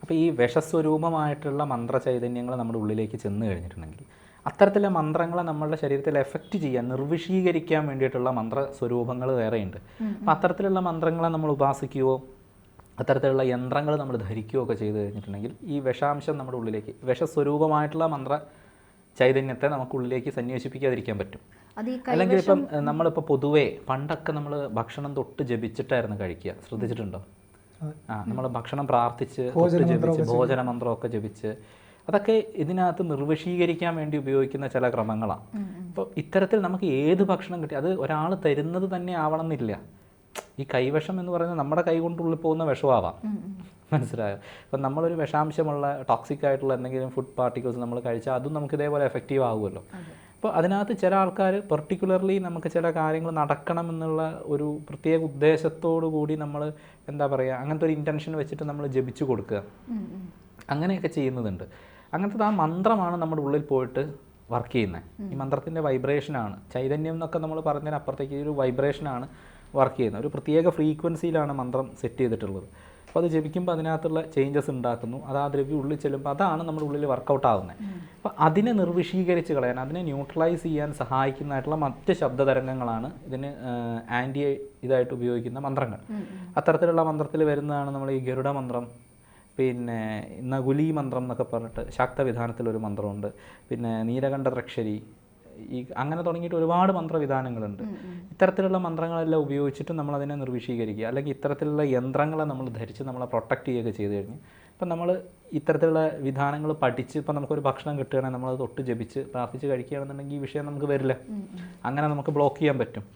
അപ്പോൾ ഈ വിഷസ്വരൂപമായിട്ടുള്ള മന്ത്രചൈതന്യങ്ങൾ നമ്മുടെ ഉള്ളിലേക്ക് ചെന്ന് കഴിഞ്ഞിട്ടുണ്ടെങ്കിൽ അത്തരത്തിലെ മന്ത്രങ്ങളെ നമ്മളുടെ ശരീരത്തിൽ എഫക്റ്റ് ചെയ്യാൻ നിർവിശീകരിക്കാൻ വേണ്ടിയിട്ടുള്ള മന്ത്രസ്വരൂപങ്ങൾ വേറെയുണ്ട്. അപ്പോൾ അത്തരത്തിലുള്ള മന്ത്രങ്ങളെ നമ്മൾ ഉപാസിക്കുകയോ അത്തരത്തിലുള്ള യന്ത്രങ്ങൾ നമ്മൾ ധരിക്കുകയോ ഒക്കെ ചെയ്ത് കഴിഞ്ഞിട്ടുണ്ടെങ്കിൽ ഈ വിഷാംശം നമ്മുടെ ഉള്ളിലേക്ക് വിഷസ്വരൂപമായിട്ടുള്ള മന്ത്ര ചൈതന്യത്തെ നമുക്കുള്ളിലേക്ക് സന്വേഷിപ്പിക്കാതിരിക്കാൻ പറ്റും. അല്ലെങ്കിൽ ഇപ്പം നമ്മളിപ്പോൾ പൊതുവേ പണ്ടൊക്കെ നമ്മൾ ഭക്ഷണം തൊട്ട് ജപിച്ചിട്ടായിരുന്നു കഴിക്കുക, ശ്രദ്ധിച്ചിട്ടുണ്ടോ? നമ്മൾ ഭക്ഷണം പ്രാർത്ഥിച്ച് ജപിച്ച് ഭോജനമന്ത്രമൊക്കെ ജപിച്ച് അതൊക്കെ ഇതിനകത്ത് നിർവശീകരിക്കാൻ വേണ്ടി ഉപയോഗിക്കുന്ന ചില ക്രമങ്ങളാണ്. അപ്പോൾ ഇത്തരത്തിൽ നമുക്ക് ഏത് ഭക്ഷണം കിട്ടി അത് ഒരാൾ തരുന്നത് തന്നെ ആവണമെന്നില്ല. ഈ കൈവിഷം എന്ന് പറയുന്നത് നമ്മുടെ കൈ കൊണ്ടുള്ളിൽ പോകുന്ന വിഷമാവാം, മനസ്സിലായോ? അപ്പം നമ്മളൊരു വിഷാംശമുള്ള ടോക്സിക് ആയിട്ടുള്ള എന്തെങ്കിലും ഫുഡ് പാർട്ടിക്കിൾസ് നമ്മൾ കഴിച്ചാൽ അതും നമുക്ക് ഇതേപോലെ എഫക്റ്റീവ് ആകുമല്ലോ. അപ്പോൾ അതിനകത്ത് ചില ആൾക്കാർ പെർട്ടിക്കുലർലി നമുക്ക് ചില കാര്യങ്ങൾ നടക്കണം എന്നുള്ള ഒരു പ്രത്യേക ഉദ്ദേശത്തോടു കൂടി നമ്മൾ എന്താ പറയുക അങ്ങനത്തെ ഒരു ഇൻറ്റൻഷൻ വെച്ചിട്ട് നമ്മൾ ജപിച്ചു കൊടുക്കുക, അങ്ങനെയൊക്കെ ചെയ്യുന്നതുണ്ട്. അങ്ങനത്തെ ആ മന്ത്രമാണ് നമ്മുടെ ഉള്ളിൽ പോയിട്ട് വർക്ക് ചെയ്യുന്നത്. ഈ മന്ത്രത്തിൻ്റെ വൈബ്രേഷനാണ് ചൈതന്യം എന്നൊക്കെ നമ്മൾ പറഞ്ഞതിന് അപ്പുറത്തേക്ക് ഒരു വൈബ്രേഷനാണ് വർക്ക് ചെയ്യുന്നത്. ഒരു പ്രത്യേക ഫ്രീക്വൻസിയിലാണ് മന്ത്രം സെറ്റ് ചെയ്തിട്ടുള്ളത്. അപ്പോൾ അത് ജപിക്കുമ്പോൾ അതിനകത്തുള്ള ചേഞ്ചസ് ഉണ്ടാക്കുന്നു. അത് ആ ദ്രവ്യം ഉള്ളിൽ ചെല്ലുമ്പോൾ അതാണ് നമ്മുടെ ഉള്ളിൽ വർക്കൗട്ട് ആകുന്നത്. അപ്പോൾ അതിനെ നിർവിശീകരിച്ച് കളയാൻ, അതിനെ ന്യൂട്രലൈസ് ചെയ്യാൻ സഹായിക്കുന്നതായിട്ടുള്ള മറ്റ് ശബ്ദതരംഗങ്ങളാണ് ഇതിന് ആൻറ്റി ഇതായിട്ട് ഉപയോഗിക്കുന്ന മന്ത്രങ്ങൾ. അത്തരത്തിലുള്ള മന്ത്രത്തിൽ വരുന്നതാണ് നമ്മൾ ഈ ഗരുഡ മന്ത്രം, പിന്നെ നകുലി മന്ത്രം എന്നൊക്കെ പറഞ്ഞിട്ട് ശാക്തവിധാനത്തിലൊരു മന്ത്രമുണ്ട്, പിന്നെ നീലകണ്ഠദ്രക്ഷരി, ഈ അങ്ങനെ തുടങ്ങിയിട്ട് ഒരുപാട് മന്ത്രവിധാനങ്ങളുണ്ട്. ഇത്തരത്തിലുള്ള മന്ത്രങ്ങളെല്ലാം ഉപയോഗിച്ചിട്ട് നമ്മളതിനെ നിർവിശീകരിക്കുക, അല്ലെങ്കിൽ ഇത്തരത്തിലുള്ള യന്ത്രങ്ങളെ നമ്മൾ ധരിച്ച് നമ്മളെ പ്രൊട്ടക്റ്റ് ചെയ്യുകയൊക്കെ ചെയ്ത് കഴിഞ്ഞ് ഇപ്പം നമ്മൾ ഇത്തരത്തിലുള്ള വിധാനങ്ങൾ പഠിച്ച് ഇപ്പം നമുക്കൊരു ഭക്ഷണം കിട്ടുകയാണെങ്കിൽ നമ്മളത് തൊട്ട് ജപിച്ച് പ്രാർത്ഥിച്ച് കഴിക്കുകയാണെന്നുണ്ടെങ്കിൽ ഈ വിഷയം നമുക്ക് വരില്ല, അങ്ങനെ നമുക്ക് ബ്ലോക്ക് ചെയ്യാൻ പറ്റും.